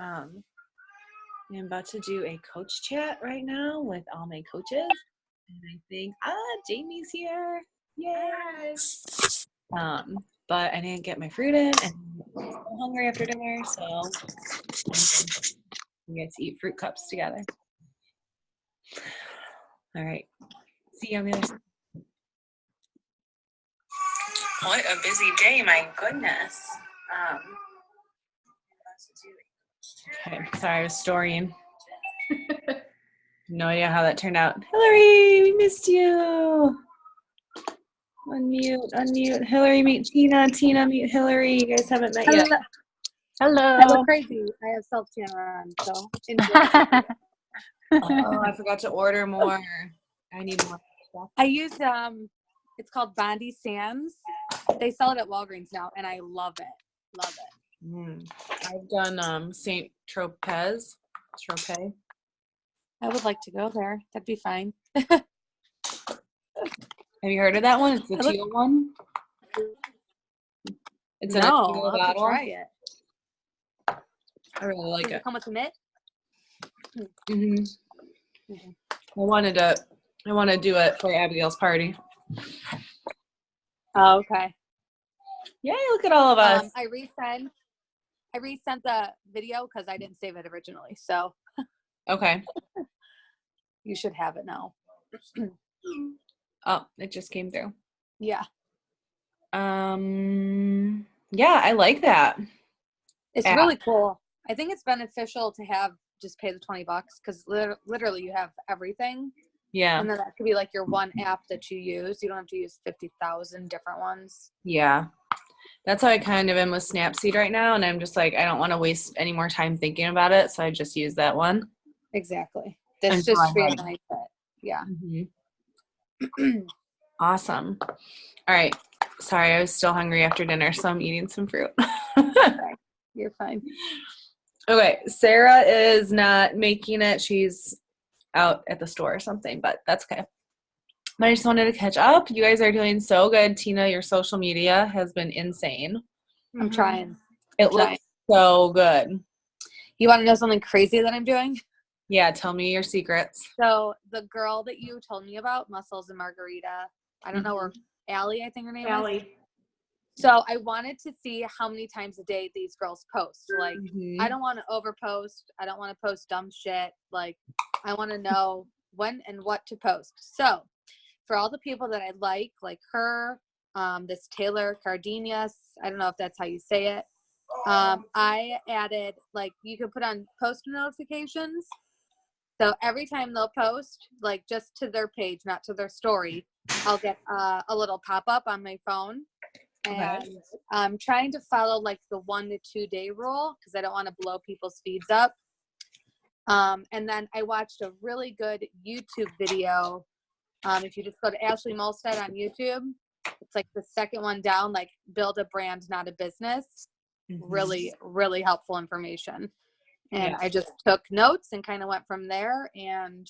I'm about to do a coach chat right now with all my coaches. And I think, Jamie's here. Yay! But I didn't get my fruit in, and I'm so hungry after dinner, so we get to eat fruit cups together. All right. See you on the other side. What a busy day, my goodness. Okay, sorry, I was storing. No idea how that turned out. Hillary, we missed you. Unmute. Hillary, meet Tina. Tina, meet Hillary. You guys haven't met yet. Hello. I look crazy. I have self-tanner on, so enjoy. Oh, I forgot to order more. I need more stuff. I use it's called Bondi Sands. They sell it at Walgreens now, and I love it. I've done Saint Tropez. I would like to go there. That'd be fine. Have you heard of that one? It's the teal one. It's in a teal I'll have to bottle. try it. I really like Does it. it come with a mitt? I want to do it for Abigail's party. Oh, okay. Yay, look at all of us. I resent the video because I didn't save it originally, so Okay. you should have it now. Oh, it just came through. Yeah. Yeah, I like that. It's really cool. I think it's beneficial to have just pay the $20 because literally you have everything. Yeah. And then that could be like your one app that you use. You don't have to use 50,000 different ones. Yeah. That's how I kind of am with Snapseed right now. And I'm just like, I don't want to waste any more time thinking about it. So I just use that one. Exactly. This just streamlines it. Yeah. Awesome. All right. Sorry, I was still hungry after dinner, so I'm eating some fruit. Okay. You're fine. Okay. Sarah is not making it. She's out at the store or something, but that's okay. But I just wanted to catch up. You guys are doing so good. Tina, your social media has been insane. I'm trying. It looks so good. You want to know something crazy that I'm doing? Yeah, tell me your secrets. So the girl that you told me about, Muscles and Margarita, I don't know where, Allie, I think her name is. So I wanted to see how many times a day these girls post. Like, I don't want to overpost. I don't want to post dumb shit. Like, I want to know when and what to post. So for all the people that I like her, this Taylor Cardenas, I don't know if that's how you say it. I added, like, you could put on post notifications. So every time they'll post, like, just to their page, not to their story, I'll get a little pop-up on my phone. And I'm trying to follow, like, the 1 to 2 day rule because I don't want to blow people's feeds up. And then I watched a really good YouTube video. If you just go to Ashley Molstead on YouTube, it's like the second one down, like, build a brand, not a business. Really, really helpful information. And I just took notes and kind of went from there. And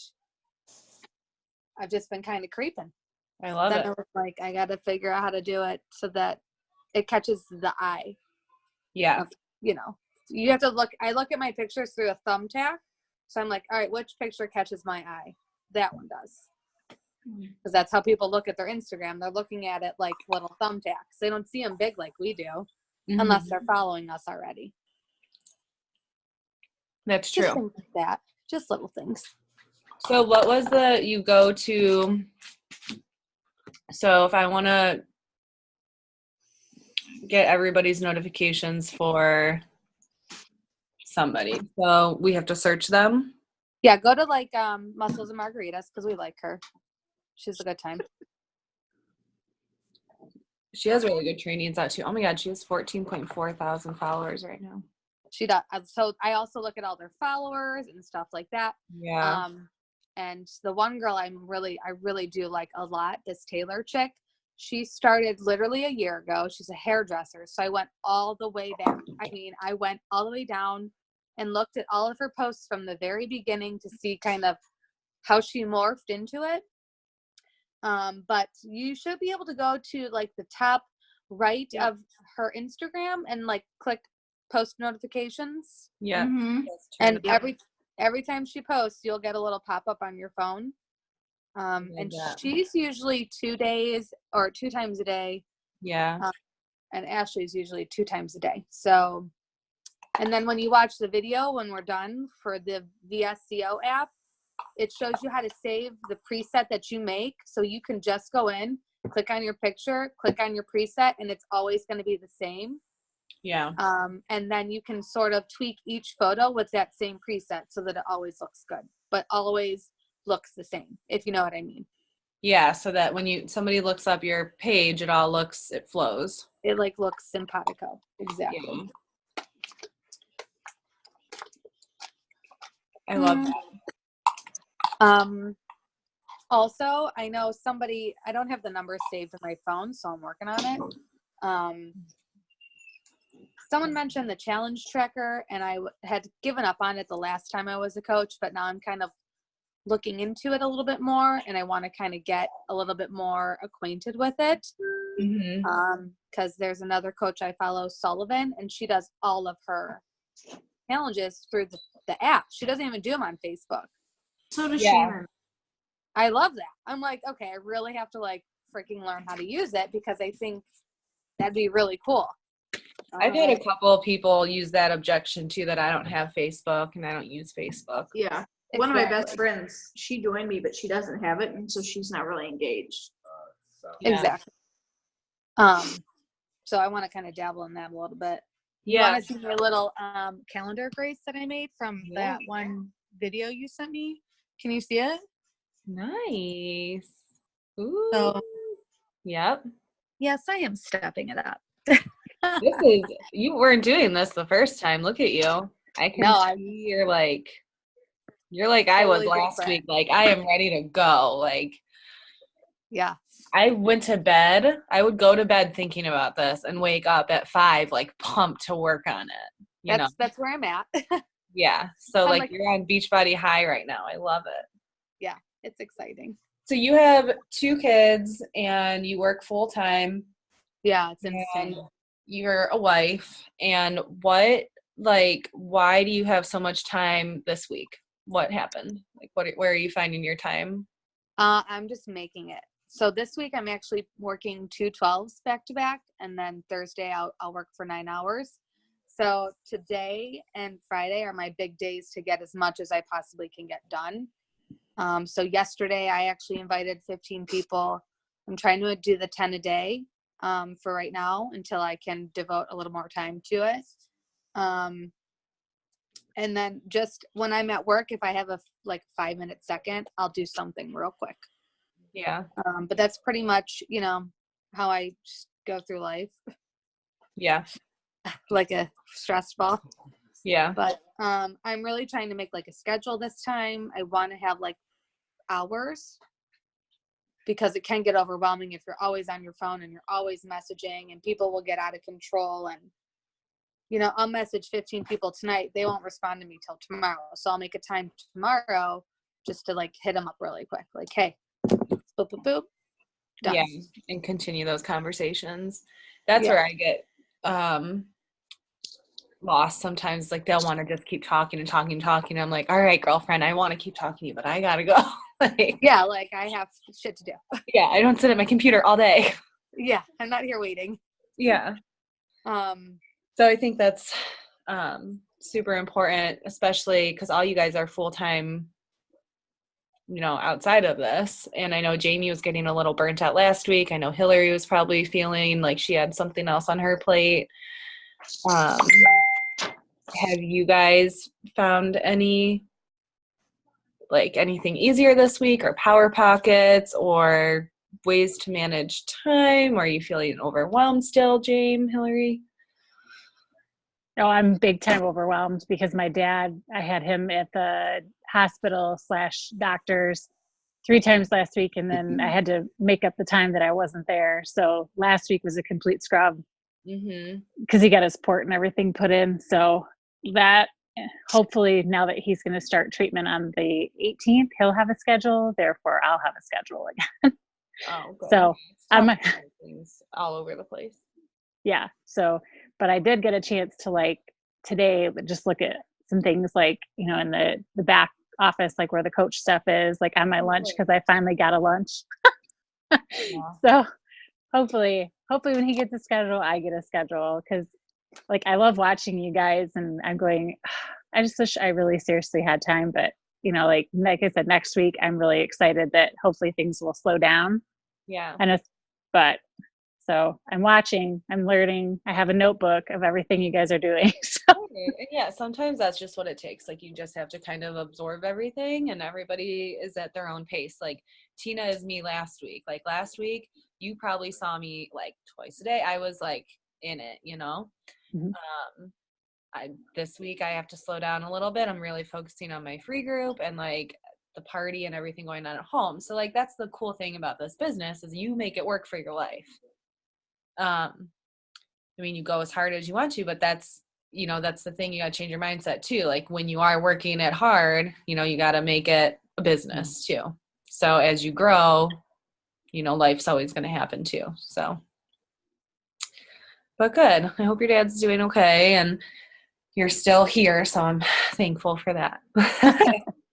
I've just been kind of creeping. I love it. I was like, I got to figure out how to do it so that it catches the eye. Yeah. You know, you have to look. I look at my pictures through a thumbtack. So I'm like, all right, which picture catches my eye? That one does. Because that's how people look at their Instagram. They're looking at it like little thumbtacks. They don't see them big like we do unless they're following us already. That's true. Just things like that. Just little things. So what was you go to, so if I want to get everybody's notifications for somebody, so we have to search them? Yeah, go to like Muscles and Margaritas because we like her. She's a good time. She has really good trainings out too. Oh my God, she has 14.4 thousand followers right now. She does. So I also look at all their followers and stuff like that. Yeah. And the one girl I really do like a lot, this Taylor chick, she started literally a year ago. She's a hairdresser. So I went all the way back. I went all the way down and looked at all of her posts from the very beginning to see kind of how she morphed into it. But you should be able to go to like the top right of her Instagram and like click post notifications. Yeah. Mm-hmm. And every time she posts, you'll get a little pop-up on your phone. And she's usually 2 days or 2 times a day. Yeah. And Ashley's usually 2 times a day. So, and then when you watch the video, when we're done for the VSCO app, it shows you how to save the preset that you make. So you can just go in, click on your picture, click on your preset, and it's always going to be the same. Yeah. And then you can sort of tweak each photo with that same preset so that it always looks good, but always looks the same, if you know what I mean. Yeah, so that when somebody looks up your page, it flows. It like looks simpatico. Exactly. Yeah. I love that. Also, I know I don't have the number saved in my phone, so I'm working on it. Someone mentioned the challenge tracker, and I had given up on it the last time I was a coach, but now I'm kind of looking into it a little bit more, and I want to kind of get a little bit more acquainted with it. Because there's another coach I follow, Sullivan, and she does all of her challenges through the app. She doesn't even do them on Facebook. So does Shannon. I love that. I'm like, okay, I really have to like freaking learn how to use it because I think that'd be really cool. I've had a couple of people use that objection too, that I don't have Facebook and I don't use Facebook. Yeah. Exactly. One of my best friends, she joined me, but she doesn't have it, and so she's not really engaged. Yeah. Exactly. So I want to kind of dabble in that a little bit. You want to see my little calendar, Grace, that I made from that one video you sent me? Can you see it? Nice. Ooh. So, yep. Yes, I am stepping it up. You weren't doing this the first time. Look at you. I can see you're like I was last week. Like, I am ready to go. Like, yeah. I went to bed. I would go to bed thinking about this and wake up at 5, like pumped to work on it. That's where I'm at. Yeah. So like you're on Beachbody high right now. I love it. Yeah. It's exciting. So you have 2 kids and you work full time. Yeah. It's insane. You're a wife. And why do you have so much time this week? What happened? Like, where are you finding your time? I'm just making it. So this week I'm actually working 2 12s back to back, and then Thursday I'll work for 9 hours. So today and Friday are my big days to get as much as I possibly can get done. So yesterday I actually invited 15 people. I'm trying to do the 10 a day for right now until I can devote a little more time to it. And then just when I'm at work, if I have a 5-minute second, I'll do something real quick. Yeah. But that's pretty much, how I just go through life. Yeah. Like a stress ball. Yeah. But I'm really trying to make like a schedule this time. I want to have like hours, because it can get overwhelming if you're always on your phone and you're always messaging, and people will get out of control. And I'll message 15 people tonight. They won't respond to me till tomorrow. So I'll make a time tomorrow just to like hit them up really quick. Like, hey, boop, boop, boop. Done. Yeah. And continue those conversations. That's where I get lost sometimes. Like, they'll want to just keep talking and talking and talking. I'm like, all right, girlfriend, I want to keep talking to you, but I got to go. Like I have shit to do. Yeah. I don't sit at my computer all day. Yeah. I'm not here waiting. Yeah. So I think that's super important, especially because all you guys are full-time, outside of this. And I know Jamie was getting a little burnt out last week. I know Hillary was probably feeling like she had something else on her plate. Have you guys found anything easier this week, or power pockets, or ways to manage time? Or are you feeling overwhelmed still, Jamie, Hillary? No, I'm big time overwhelmed because my dad, I had him at the hospital / doctors 3 times last week, and then I had to make up the time that I wasn't there. So last week was a complete scrub because he got his port and everything put in. So that, hopefully now that he's going to start treatment on the 18th, he'll have a schedule. Therefore, I'll have a schedule again. Oh, good. So I'm things all over the place. Yeah. So, but I did get a chance to today, just look at some things like, you know, in the back office, like where the coach stuff is, like on my lunch, because I finally got a lunch. So hopefully when he gets a schedule, I get a schedule, because like I love watching you guys, and I'm going, I just wish I really seriously had time. But you know, like I said, next week I'm really excited that hopefully things will slow down. Yeah. And but so I'm watching, I'm learning. I have a notebook of everything you guys are doing. So. And yeah, sometimes that's just what it takes. Like you just have to kind of absorb everything, and everybody is at their own pace. Like Tina is me last week. Like last week, you probably saw me like twice a day. I was like in it, you know. Mhm. This week I have to slow down a little bit. I'm really focusing on my free group and like the party and everything going on at home. So like that's the cool thing about this business is you make it work for your life. I mean, you go as hard as you want to, but that's, you know, that's the thing. You got to change your mindset too. Like when you are working it hard, you know, you got to make it a business too. So as you grow, you know, life's always going to happen too. So, but good. I hope your dad's doing okay and you're still here. So I'm thankful for that.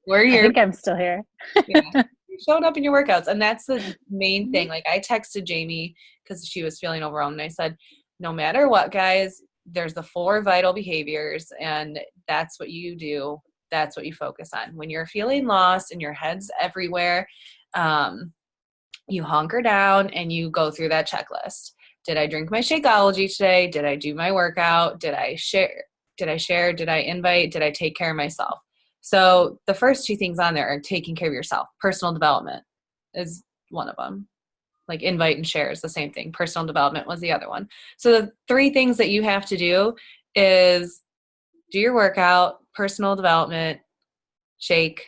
We're here. I think I'm still here. Yeah. You showed up in your workouts, and that's the main thing. Like I texted Jamie because she was feeling overwhelmed, and I said, no matter what, guys, there's the 4 vital behaviors, and that's what you do. That's what you focus on. When you're feeling lost and your head's everywhere, you hunker down and you go through that checklist. Did I drink my Shakeology today? Did I do my workout? Did I share? Did I invite? Did I take care of myself? So the first 2 things on there are taking care of yourself. Personal development is one of them. Like invite and share is the same thing. Personal development was the other one. So the 3 things that you have to do is do your workout, personal development, shake,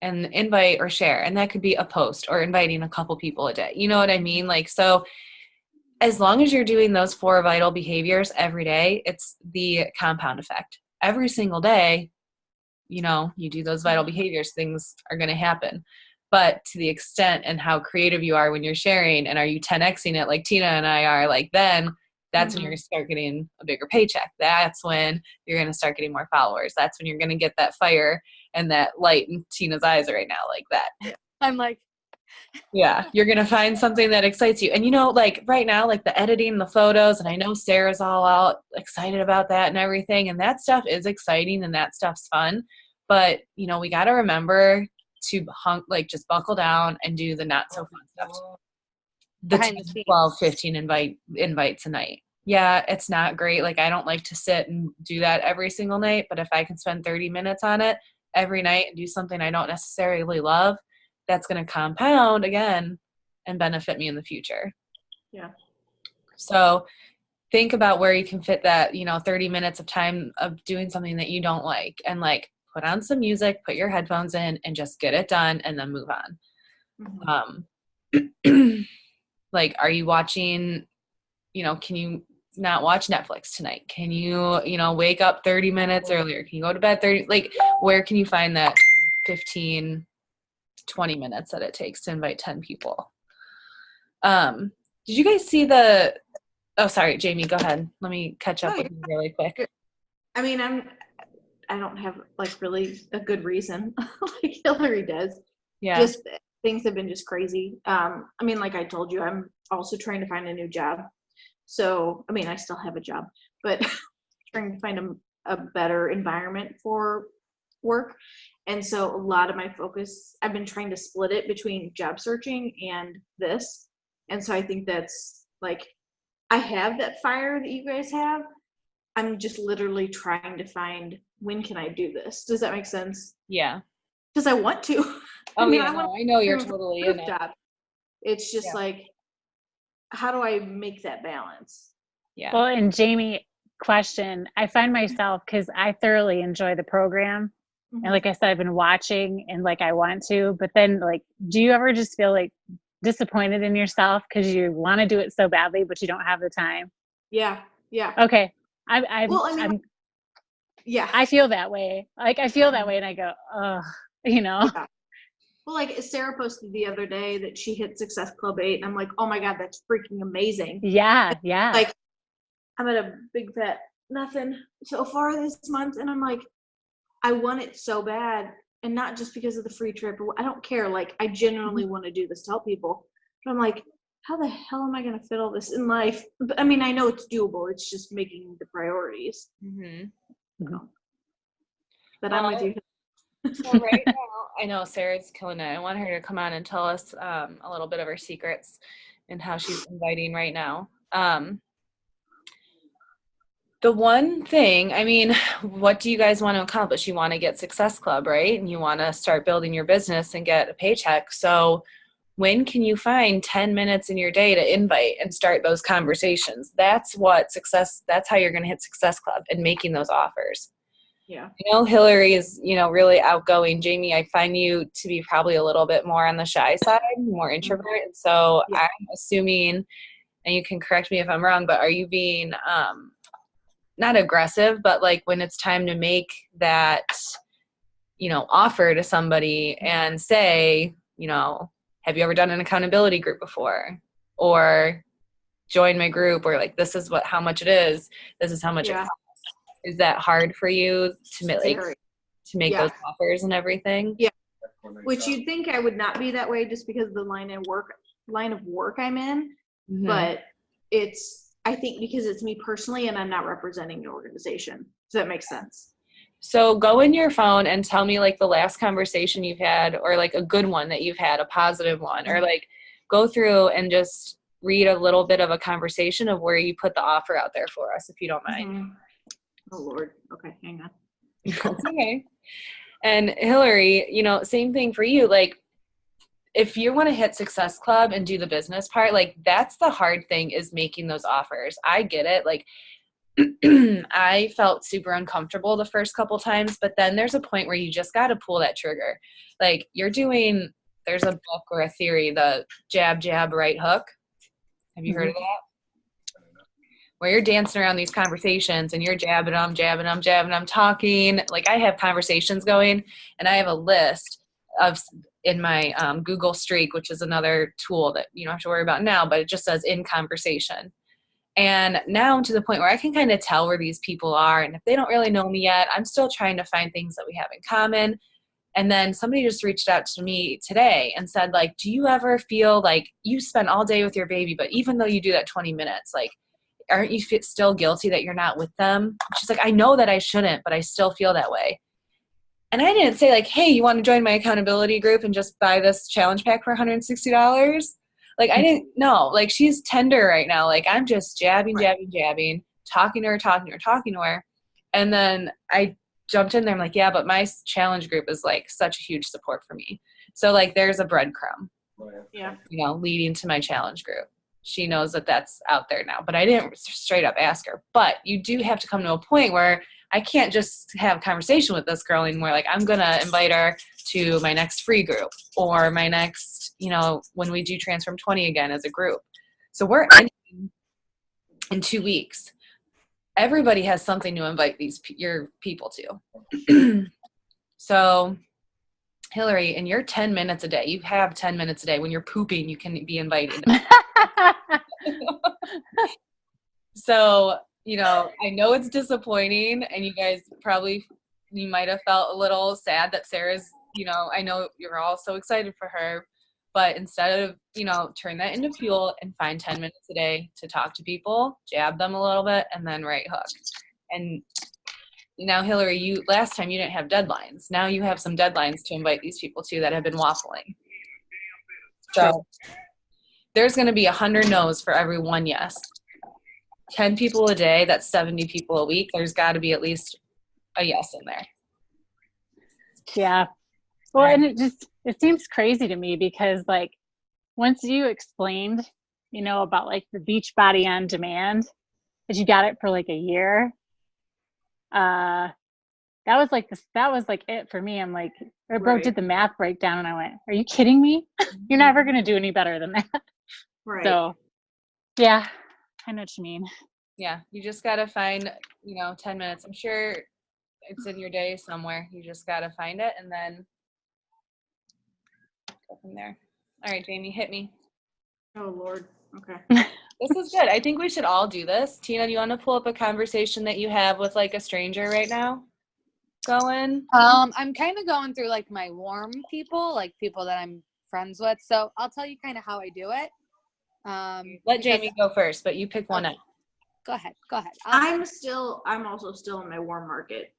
and invite or share. And that could be a post or inviting a couple people a day. You know what I mean? Like, so as long as you're doing those 4 vital behaviors every day, it's the compound effect. Every single day, you know, you do those vital behaviors, things are going to happen. But to the extent and how creative you are when you're sharing, and are you 10xing it like Tina and I are, like then that's when you're going to start getting a bigger paycheck. That's when you're going to start getting more followers. That's when you're going to get that fire and that light in Tina's eyes right now, like that. I'm like, yeah, you're going to find something that excites you. And, you know, like right now, like the editing, the photos, and I know Sarah's all out excited about that and everything. And that stuff is exciting and that stuff's fun. But, you know, we got to remember to just buckle down and do the not so fun stuff. The 12, 15 invites a night. Yeah, it's not great. Like I don't like to sit and do that every single night. But if I can spend 30 minutes on it every night and do something I don't necessarily love, that's going to compound again and benefit me in the future. Yeah. So think about where you can fit that, you know, 30 minutes of time of doing something that you don't like, and like put on some music, put your headphones in and just get it done and then move on. Mm-hmm. Like, are you watching, you know, can you not watch Netflix tonight? Can you, you know, wake up 30 minutes earlier? Can you go to bed 30, like where can you find that 15 20 minutes that it takes to invite 10 people. Did you guys see oh, sorry, Jamie, go ahead. Let me catch up with you really quick. I mean, I don't have like really a good reason like Hillary does. Yeah. Just things have been just crazy. I mean, like I told you, I'm also trying to find a new job. So, I mean, I still have a job, but trying to find a better environment for work. And so a lot of my focus, I've been trying to split it between job searching and this. And so I think that's like, I have that fire that you guys have. I'm just literally trying to find, when can I do this? Does that make sense? Yeah. Because I want to. Oh, yeah, I know you're totally in it. It's just like, how do I make that balance? Yeah. Well, and Jamie, question, I find myself, because I thoroughly enjoy the program. Mm-hmm. And like I said, I've been watching and like I want to, but then like, do you ever just feel like disappointed in yourself because you want to do it so badly, but you don't have the time? Yeah. Yeah. Okay. Yeah. I feel that way. Like I feel that way and I go, oh, you know. Yeah. Well, like Sarah posted the other day that she hit Success Club 8 and I'm like, oh my God, that's freaking amazing. Yeah. Yeah. Like I'm at a big fat nothing so far this month. And I'm like, I want it so bad. And not just because of the free trip. I don't care. Like, I genuinely want to do this to help people. But I'm like, how the hell am I going to fit all this in life? But, I mean, I know it's doable. It's just making the priorities. But I'm with you. So right now, I know Sarah's killing it. I want her to come on and tell us a little bit of her secrets and how she's inviting right now. The one thing, I mean, what do you guys want to accomplish? You want to get Success Club, right? And you want to start building your business and get a paycheck. So when can you find 10 minutes in your day to invite and start those conversations? That's how you're going to hit Success Club and making those offers. Yeah. I know Hillary is, really outgoing. Jamie, I find you to be probably a little bit more on the shy side, more introvert. And so I'm assuming, and you can correct me if I'm wrong, but are you being not aggressive, but like when it's time to make that, offer to somebody and say, have you ever done an accountability group before? Or join my group, or like, this is how much it is. This is how much it costs. Is that hard for you to make those offers and everything? Yeah. Which you'd think I would not be that way just because of the line of work I'm in. Mm-hmm. But I think because it's me personally and I'm not representing the organization. Does that make sense? So go in your phone and tell me like the last conversation you've had, or like a good one that you've had, a positive one, or like go through and just read a little bit of a conversation of where you put the offer out there for us, if you don't mind. Mm-hmm. Oh Lord. Okay, hang on. That's okay. And Hillary, same thing for you. Like, if you want to hit Success Club and do the business part, like that's the hard thing, is making those offers. I get it. Like I felt super uncomfortable the first couple times, but then there's a point where you just got to pull that trigger. Like there's a book or a theory, the jab, jab, right hook. Have you heard of that? Where you're dancing around these conversations and you're jabbing them, talking. Like I have conversations going, and I have a list in my Google Streak, which is another tool that you don't have to worry about now, but it just says in conversation. And now I'm to the point where I can kind of tell where these people are. And if they don't really know me yet, I'm still trying to find things that we have in common. And then somebody just reached out to me today and said, like, do you ever feel like you spend all day with your baby, but even though you do that 20 minutes, like, aren't you still guilty that you're not with them? She's like, I know that I shouldn't, but I still feel that way. And I didn't say like, hey, you want to join my accountability group and just buy this challenge pack for $160? Like, I didn't know. Like, she's tender right now. Like, I'm just jabbing, talking to her. And then I jumped in there. I'm like, yeah, but my challenge group is like such a huge support for me. So like, there's a breadcrumb, leading to my challenge group. She knows that that's out there now, but I didn't straight up ask her. But you do have to come to a point where I can't just have a conversation with this girl anymore. Like, I'm going to invite her to my next free group, or my next, when we do Transform 20 again as a group. So we're ending in 2 weeks. Everybody has something to invite your people to. So Hillary, in your 10 minutes a day, you have 10 minutes a day. When you're pooping, you can be invited. So, I know it's disappointing, and you guys you might have felt a little sad that Sarah's, I know you're all so excited for her, but instead of, turn that into fuel and find 10 minutes a day to talk to people, jab them a little bit, and then right hook. And now, Hillary, last time you didn't have deadlines. Now you have some deadlines to invite these people to that have been waffling. So there's going to be 100 no's for every one yes. 10 people a day, that's 70 people a week. There's got to be at least a yes in there. Yeah. Well, and it seems crazy to me because like once you explained, about like the beach body on demand, that you got it for like a year, that was like it for me. I'm like, did the math breakdown, and I went, are you kidding me? You're never going to do any better than that. Right. So yeah, I know what you mean. Yeah. You just got to find, 10 minutes. I'm sure it's in your day somewhere. You just got to find it and then go from there. All right, Jamie, hit me. Oh Lord. Okay. This is good. I think we should all do this. Tina, do you want to pull up a conversation that you have with like a stranger right now? Going? I'm kind of going through like my warm people, like people that I'm friends with. So I'll tell you kind of how I do it. Let Jamie go first, but you pick one up. Go ahead. I'm also still in my warm market.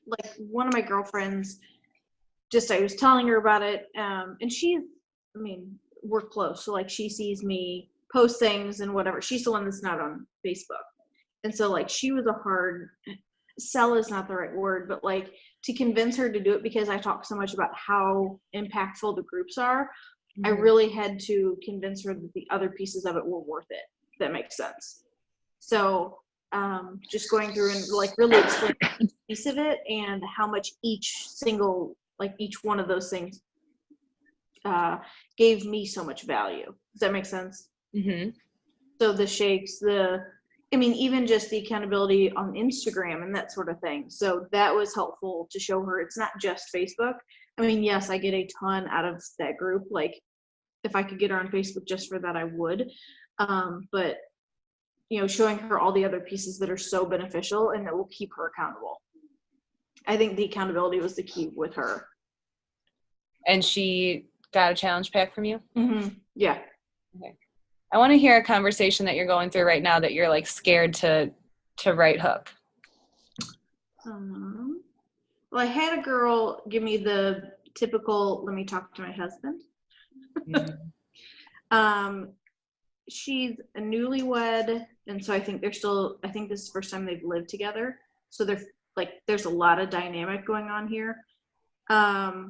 Like one of my girlfriends, I was telling her about it, and we're close, so like she sees me post things and whatever. She's the one that's not on Facebook, and so like she was a hard sell is not the right word, but like to convince her to do it, because I talk so much about how impactful the groups are. Mm-hmm. I really had to convince her that the other pieces of it were worth it. If that makes sense. So just going through and like really explaining each piece of it and how much each one of those things gave me so much value. Does that make sense? Mm-hmm. So the shakes, even just the accountability on Instagram and that sort of thing. So that was helpful to show her it's not just Facebook. I mean, yes, I get a ton out of that group. Like if I could get her on Facebook just for that, I would. But showing her all the other pieces that are so beneficial and that will keep her accountable. I think the accountability was the key with her. And she got a challenge pack from you? Mm-hmm. Yeah. Okay. I want to hear a conversation that you're going through right now that you're like scared to right hook. Well, I had a girl give me the typical, let me talk to my husband. Mm-hmm. She's a newlywed, and so I think this is the first time they've lived together. So there's a lot of dynamic going on here. I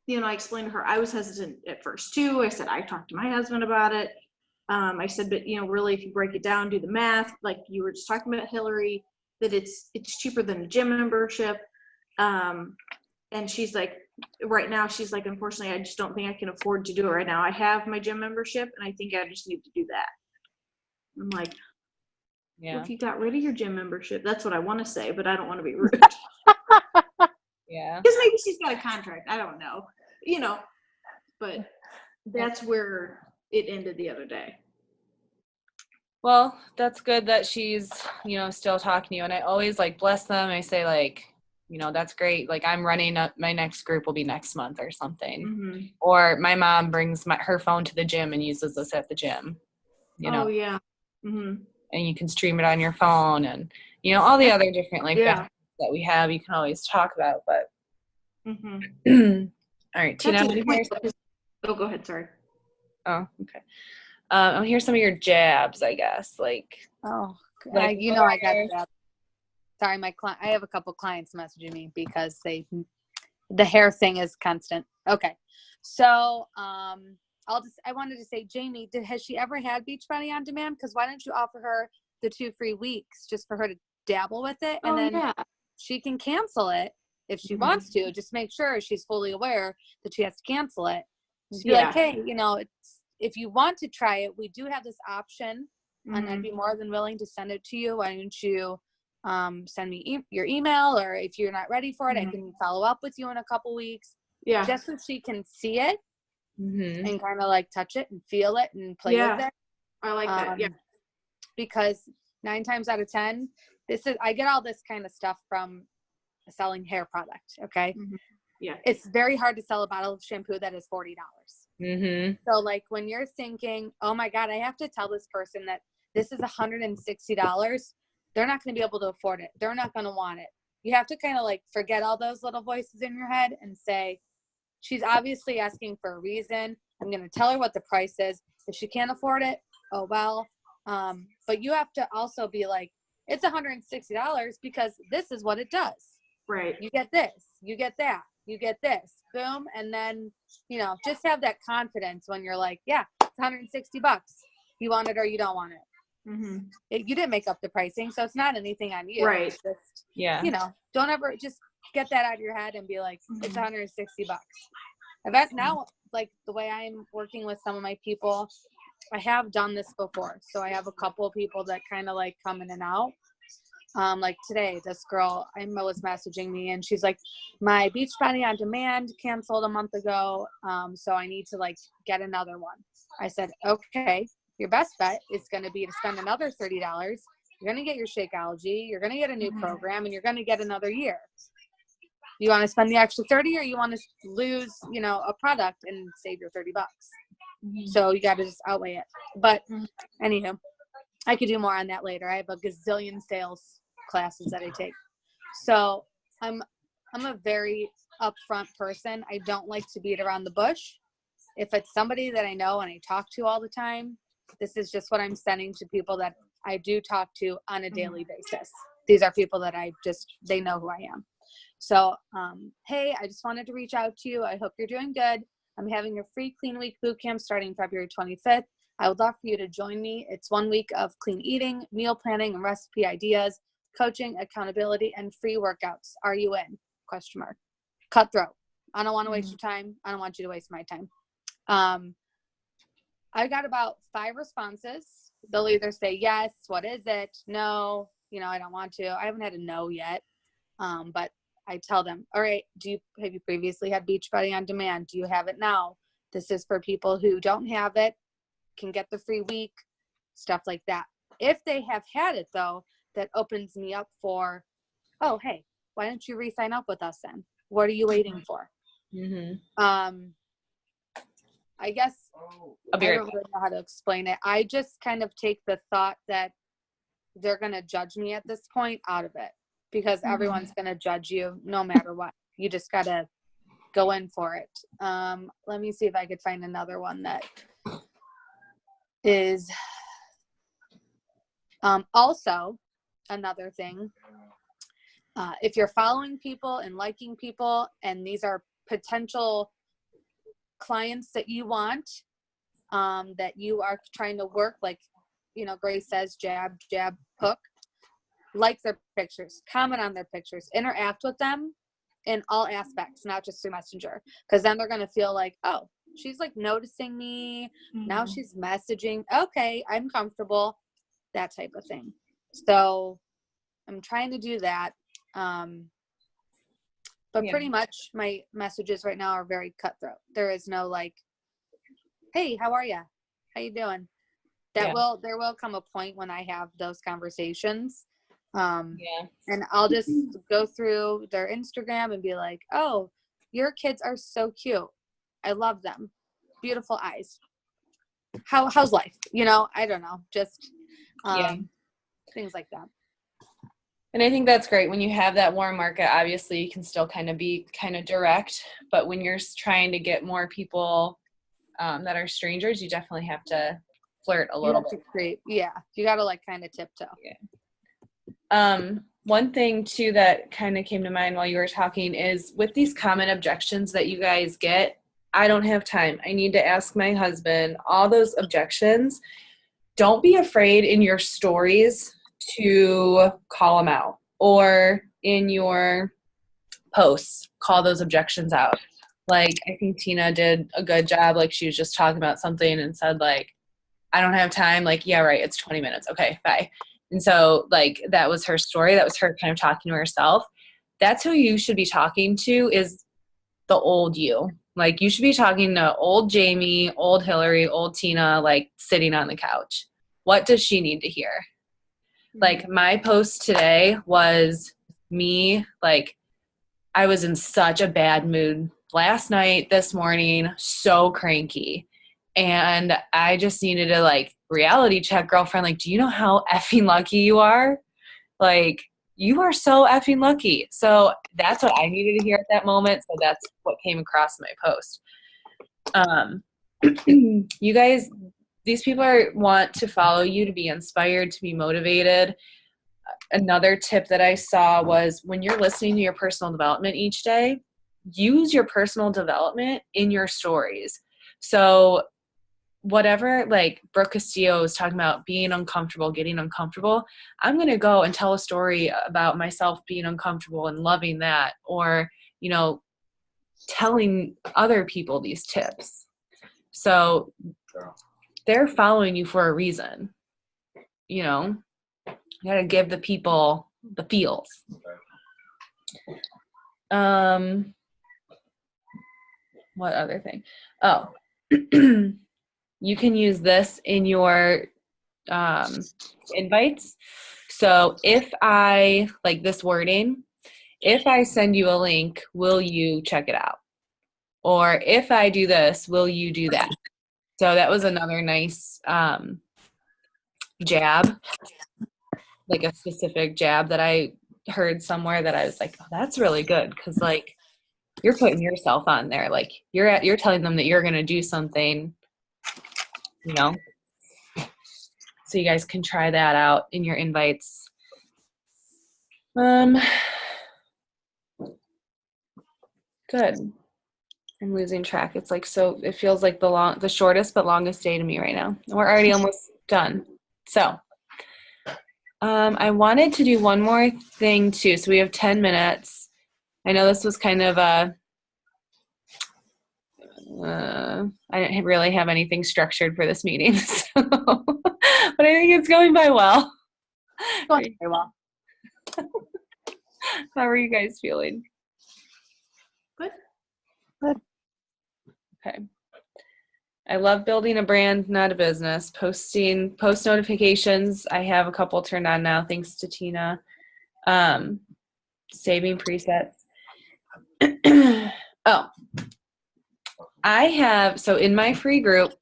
explained to her, I was hesitant at first too. I said, I talked to my husband about it. I said, but really, if you break it down, do the math, like you were just talking about, Hillary, that it's cheaper than a gym membership. And she's like, right now, she's like, unfortunately, I just don't think I can afford to do it right now. I have my gym membership, and I think I just need to do that. I'm like, yeah. Well, if you got rid of your gym membership, that's what I want to say, but I don't want to be rude. Yeah. Because maybe she's got a contract. I don't know. But that's where it ended the other day. Well, that's good that she's, still talking to you. And I always like bless them. I say like, that's great. Like I'm running up, my next group will be next month or something. Mm-hmm. Or my mom brings her phone to the gym and uses this at the gym. Oh, yeah. Mm-hmm. And you can stream it on your phone and, all the other different benefits that we have, you can always talk about. But mm-hmm. All right, Tina. Oh, go ahead. Sorry. Oh, okay. I'll hear some of your jabs, I guess. Like, I got jabs. Sorry, I have a couple clients messaging me because the hair thing is constant. Okay. So, I wanted to say, Jamie, has she ever had Beachbody on demand? Because why don't you offer her the 2 free weeks just for her to dabble with it? And then she can cancel it if she wants to. Just make sure she's fully aware that she has to cancel it. Just be like, hey, if you want to try it, we do have this option, and I'd be more than willing to send it to you. Why don't you send me your email, or if you're not ready for it, I can follow up with you in a couple weeks. Yeah. Just so she can see it and kind of like touch it and feel it and play with it. I like that. Yeah. Because 9 times out of 10, I get all this kind of stuff from selling hair product. Okay. Mm-hmm. Yeah. It's very hard to sell a bottle of shampoo that is $40. Mm-hmm. So like when you're thinking, oh my God, I have to tell this person that this is $160. They're not going to be able to afford it. They're not going to want it. You have to kind of like forget all those little voices in your head and say, she's obviously asking for a reason. I'm going to tell her what the price is. If she can't afford it, oh well. But you have to also be like, it's $160 because this is what it does. Right. You get this, you get that, you get this, boom. And then, just have that confidence when you're like, yeah, it's $160. You want it or you don't want it. Mm-hmm. You didn't make up the pricing, so it's not anything on you. Right. It's just, don't ever just get that out of your head and be like, it's $160. Now, like the way I'm working with some of my people, I have done this before. So I have a couple of people that kind of like come in and out. Like today, this girl, Emma, was messaging me and she's like, my Beachbody on Demand canceled a month ago. So I need to like get another one. I said, okay, your best bet is going to be to spend another $30. You're going to get your Shakeology. You're going to get a new program and you're going to get another year. You want to spend the extra 30 or you want to lose, you know, a product and save your $30. So you got to just outweigh it. But anywho, I could do more on that later. I have a gazillion sales classes that I take. So I'm a very upfront person. I don't like to beat around the bush. If it's somebody that I know and I talk to all the time, this is just what I'm sending to people that I do talk to on a daily basis. These are people that they know who I am. So, hey, I just wanted to reach out to you. I hope you're doing good. I'm having a free Clean Week boot camp starting February 25th. I would love for you to join me. It's 1 week of clean eating, meal planning, and recipe ideas, coaching, accountability, and free workouts. Are you in? ? Cutthroat. I don't want to waste your time. I don't want you to waste my time. I got about 5 responses. They'll either say, yes, what is it? No, you know, I don't want to. I haven't had a no yet. But I tell them, all right, have you previously had Beachbody on Demand? Do you have it now? This is for people who don't have it, can get the free week, stuff like that. If they have had it though, that opens me up for, oh, hey, why don't you re-sign up with us then? What are you waiting for? I guess I don't really know how to explain it. I just kind of take the thought that they're going to judge me at this point out of it, because everyone's going to judge you no matter what. You just got to go in for it. Let me see if I could find another one that is also another thing. If you're following people and liking people, and these are potential clients that you want, that you are trying to work, like, you know, Grace says, jab, hook, like their pictures, comment on their pictures, interact with them in all aspects, not just through Messenger, because then they're going to feel like, oh, she's like noticing me. Now she's messaging. Okay, I'm comfortable, that type of thing. So I'm trying to do that. But pretty much my messages right now are very cutthroat. There is no like, hey, how are you? How you doing? There will come a point when I have those conversations. And I'll just go through their Instagram and be like, oh, your kids are so cute. I love them. Beautiful eyes. How's life? You know, I don't know. Just things like that. And I think that's great. When you have that warm market, obviously you can still kind of be kind of direct, but when you're trying to get more people that are strangers, you definitely have to flirt a little bit. You got to like kind of tiptoe. One thing too that kind of came to mind while you were talking is with these common objections that you guys get, I don't have time, I need to ask my husband, all those objections. Don't be afraid in your stories to call them out, or in your posts, call those objections out. Like, I think Tina did a good job. Like, she was just talking about something and said, like, I don't have time. Like, yeah, right, it's 20 minutes. Okay, bye. And so, like, that was her story. That was her kind of talking to herself. That's who you should be talking to, is the old you. Like, you should be talking to old Jamie, old Hillary, old Tina, like, sitting on the couch. What does she need to hear? Like, my post today was me, like, I was in such a bad mood last night, this morning, so cranky. And I just needed to, like, reality check, girlfriend. Like, do you know how effing lucky you are? Like, you are so effing lucky. So that's what I needed to hear at that moment. So that's what came across my post. You guys, these people want to follow you, to be inspired, to be motivated. Another tip that I saw was, when you're listening to your personal development each day, use your personal development in your stories. So whatever, like Brooke Castillo was talking about, being uncomfortable, getting uncomfortable, I'm going to go and tell a story about myself being uncomfortable and loving that, or, you know, telling other people these tips. So they're following you for a reason. You know, you got to give the people the feels. What other thing? Oh, you can use this in your invites. So if I, like this wording, if I send you a link, will you check it out? Or if I do this, will you do that? So that was another nice jab, like a specific jab that I heard somewhere that I was like, oh, that's really good. Because like you're putting yourself on there. Like you're telling them that you're going to do something, you know. So you guys can try that out in your invites. Good. I'm losing track. It's like, so it feels like the shortest but longest day to me right now. We're already almost done. So I wanted to do one more thing too. So we have 10 minutes. I know this was kind of I didn't really have anything structured for this meeting, so, but I think it's going by well. Going very well. How are you guys feeling? Good. Good. Okay. I love building a brand, not a business. Post notifications. I have a couple turned on now, thanks to Tina. Saving presets. Oh, so in my free group,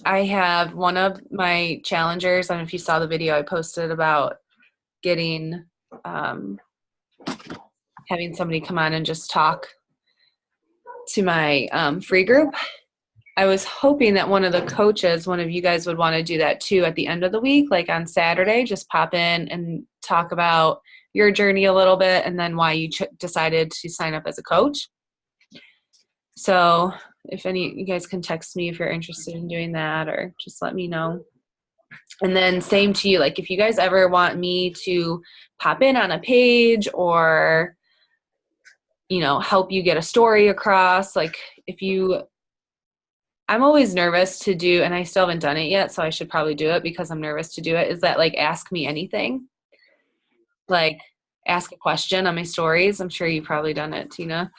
I have one of my challengers. I don't know if you saw the video I posted about getting, having somebody come on and just talk to my free group. I was hoping that one of the coaches, one of you guys would want to do that too at the end of the week, like on Saturday, just pop in and talk about your journey a little bit and then why you decided to sign up as a coach. So if you guys can text me if you're interested in doing that, or just let me know. And then same to you, like if you guys ever want me to pop in on a page or, you know, help you get a story across, like I'm always nervous to do, and I still haven't done it yet, so I should probably do it because I'm nervous to do it, is that like ask me anything. Like ask a question on my stories. I'm sure you've probably done it, Tina.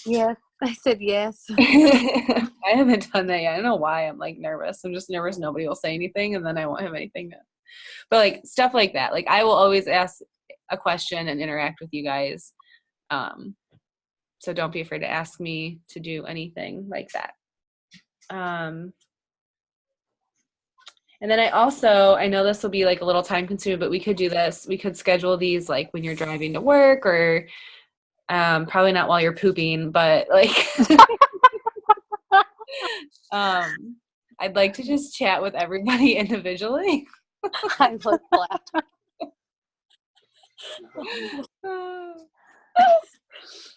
Yes, I said yes. I haven't done that yet. I don't know why I'm like nervous. I'm just nervous nobody will say anything and then I won't have anything to, but like stuff like that. Like I will always ask a question and interact with you guys. So don't be afraid to ask me to do anything like that. And then I know this will be like a little time consuming, but we could do this. We could schedule these like when you're driving to work or probably not while you're pooping, but like I'd like to just chat with everybody individually. I look flat.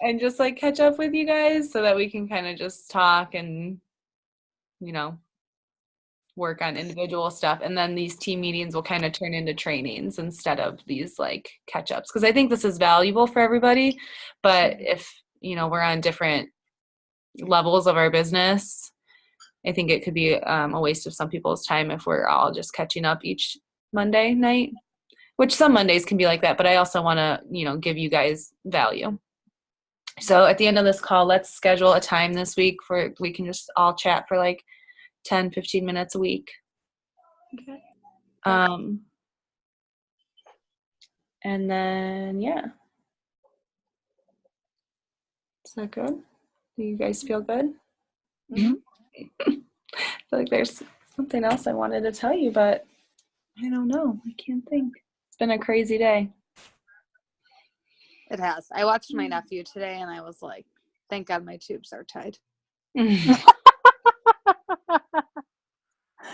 And just like catch up with you guys so that we can kind of just talk and, you know, work on individual stuff. And then these team meetings will kind of turn into trainings instead of these like catch-ups. Because I think this is valuable for everybody. But if, you know, we're on different levels of our business, I think it could be a waste of some people's time if we're all just catching up each Monday night, which some Mondays can be like that. But I also want to, you know, give you guys value. So at the end of this call, let's schedule a time this week for we can just all chat for like 10, 15 minutes a week. Okay. And then, yeah. Is that good? Do you guys feel good? Mm-hmm. I feel like there's something else I wanted to tell you, but I don't know. I can't think. It's been a crazy day. It has. I watched my nephew today and I was like, thank God my tubes are tied. It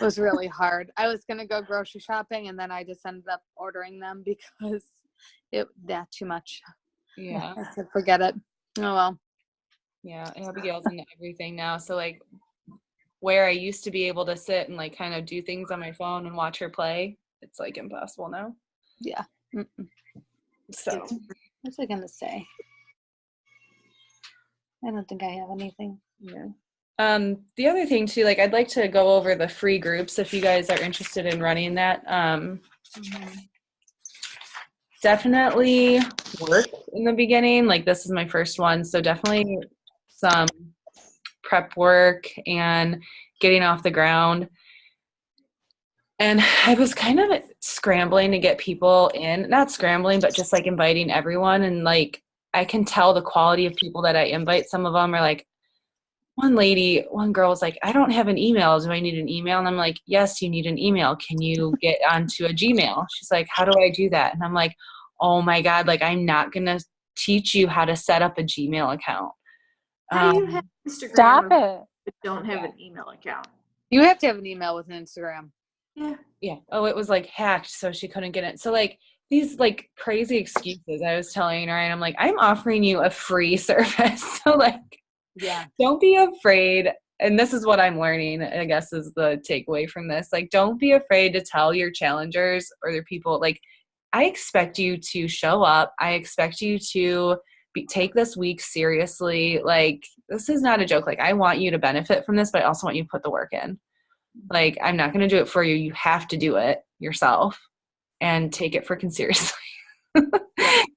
was really hard. I was going to go grocery shopping and then I just ended up ordering them because that too much. Yeah. I said, forget it. Oh, well. Yeah. Abigail's into everything now. So like where I used to be able to sit and like kind of do things on my phone and watch her play, it's like impossible now. Yeah. Mm-mm. So what was I going to say? I don't think I have anything. Yeah. The other thing too, like I'd like to go over the free groups if you guys are interested in running that. definitely work in the beginning. Like this is my first one. So definitely some prep work and getting off the ground. And I was kind of scrambling to get people in, not scrambling, but just like inviting everyone. And like, I can tell the quality of people that I invite. Some of them are like, one girl was like, I don't have an email. Do I need an email? And I'm like, yes, you need an email. Can you get onto a Gmail? She's like, how do I do that? And I'm like, oh my God, like I'm not going to teach you how to set up a Gmail account. How do you have Instagram? Stop it. But don't have an email account? You have to have an email with an Instagram. Yeah. Yeah. Oh, it was like hacked, so she couldn't get it. So like these like crazy excuses I was telling her, and I'm like, I'm offering you a free service. So like, yeah, don't be afraid. And this is what I'm learning, I guess, is the takeaway from this. Like, don't be afraid to tell your challengers or their people, like, I expect you to show up. I expect you to take this week seriously. Like, this is not a joke. Like, I want you to benefit from this, but I also want you to put the work in. Like, I'm not going to do it for you. You have to do it yourself and take it freaking seriously.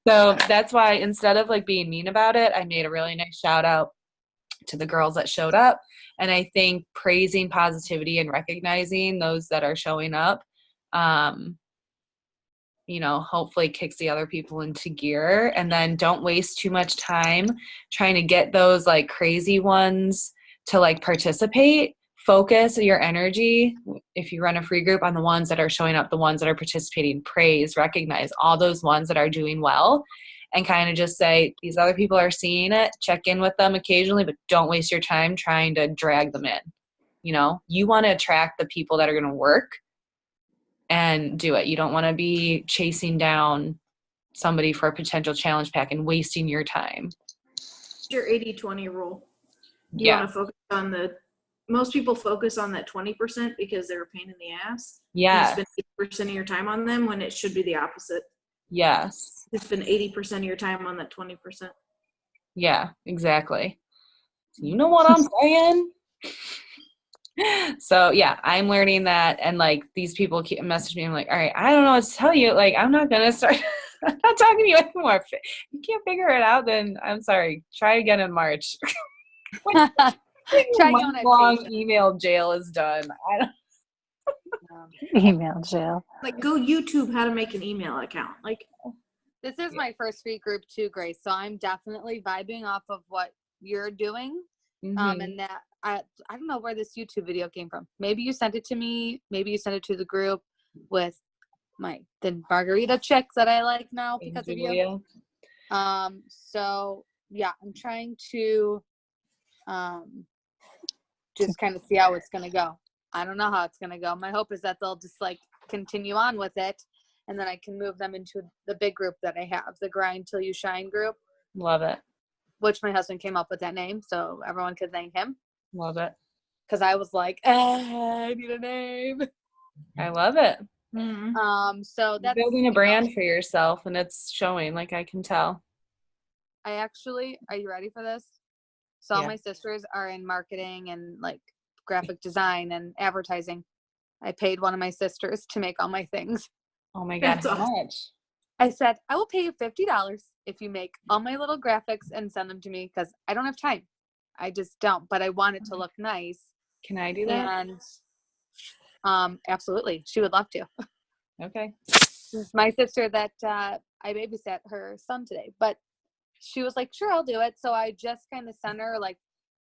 So that's why instead of like being mean about it, I made a really nice shout out to the girls that showed up. And I think praising positivity and recognizing those that are showing up, hopefully kicks the other people into gear. And then don't waste too much time trying to get those like crazy ones to like participate. Focus your energy, if you run a free group, on the ones that are showing up, the ones that are participating. Praise, recognize all those ones that are doing well, and kind of just say, these other people are seeing it, check in with them occasionally, but don't waste your time trying to drag them in. You want to attract the people that are going to work and do it. You don't want to be chasing down somebody for a potential challenge pack and wasting your time. Your 80-20 rule. You want to focus on most people focus on that 20% because they're a pain in the ass. Yeah. You spend 80% of your time on them when it should be the opposite. Yes. You spend 80% of your time on that 20%. Yeah, exactly. You know what I'm saying? So yeah, I'm learning that. And like these people keep messaging me. I'm like, all right, I don't know what to tell you. Like, I'm not going to start, I'm not talking to you anymore. If you can't figure it out, then I'm sorry. Try again in March. Try one long email jail is done. I don't email jail. Like, go YouTube how to make an email account. Like, this is my first free group too, Grace. So I'm definitely vibing off of what you're doing. Mm-hmm. And that I don't know where this YouTube video came from. Maybe you sent it to me. Maybe you sent it to the group with the margarita chick that I like now because of you. So yeah, I'm trying to just kind of see how it's going to go. I don't know how it's going to go. My hope is that they'll just like continue on with it, and then I can move them into the big group that I have, the Grind Till You Shine group. Love it. Which my husband came up with that name, so everyone could thank him. Love it. Because I was like, I need a name. I love it. Mm-hmm. So that's you're building a brand for yourself, and it's showing. Like, I can tell. Are you ready for this? So all my sisters are in marketing and like graphic design and advertising. I paid one of my sisters to make all my things. Oh my God, how much? I said, I will pay you $50 if you make all my little graphics and send them to me, because I don't have time. I just don't, but I want it to look nice. Can I do that? And absolutely. She would love to. Okay. This is my sister that I babysat her son today, but she was like, sure, I'll do it. So I just kind of sent her, like,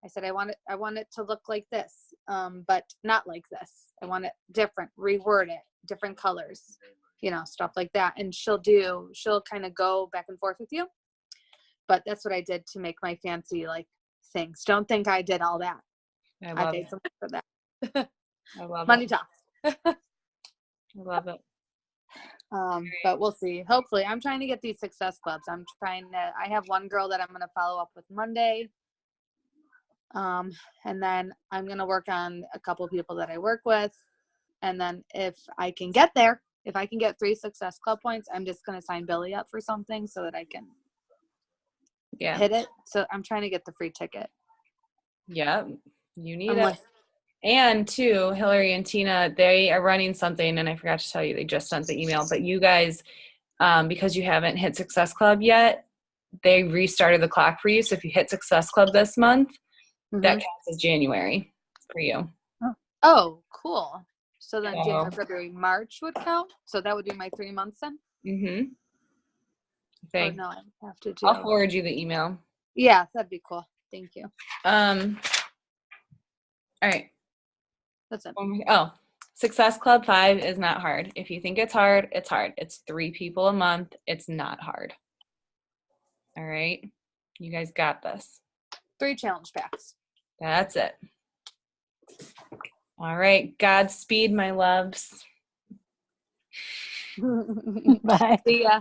I said, I want it to look like this, but not like this. I want it different, reword it, different colors, stuff like that. And she'll kind of go back and forth with you. But that's what I did to make my fancy like things. Don't think I did all that. I paid something for that. I love Money it. talks. I love it. But we'll see. Hopefully, I'm trying to get these success clubs. I have one girl that I'm going to follow up with Monday. And then I'm going to work on a couple of people that I work with. And then if I can get 3 success club points, I'm just going to sign Billy up for something so that I can hit it. So I'm trying to get the free ticket. Yeah, you need it. And too, Hillary and Tina, they are running something, and I forgot to tell you, they just sent the email, but you guys, because you haven't hit Success Club yet, they restarted the clock for you. So if you hit Success Club this month, that counts as January for you. Oh, cool. So then January, February, March would count? So that would be my 3 months then? Mm-hmm. Oh, no, I have to do. I'll forward you the email. Yeah, that'd be cool. Thank you. All right. That's it. Oh, Success Club 5 is not hard. If you think it's hard, it's hard. It's 3 people a month. It's not hard. All right. You guys got this. 3 challenge packs. That's it. All right. Godspeed, my loves. Bye. See ya.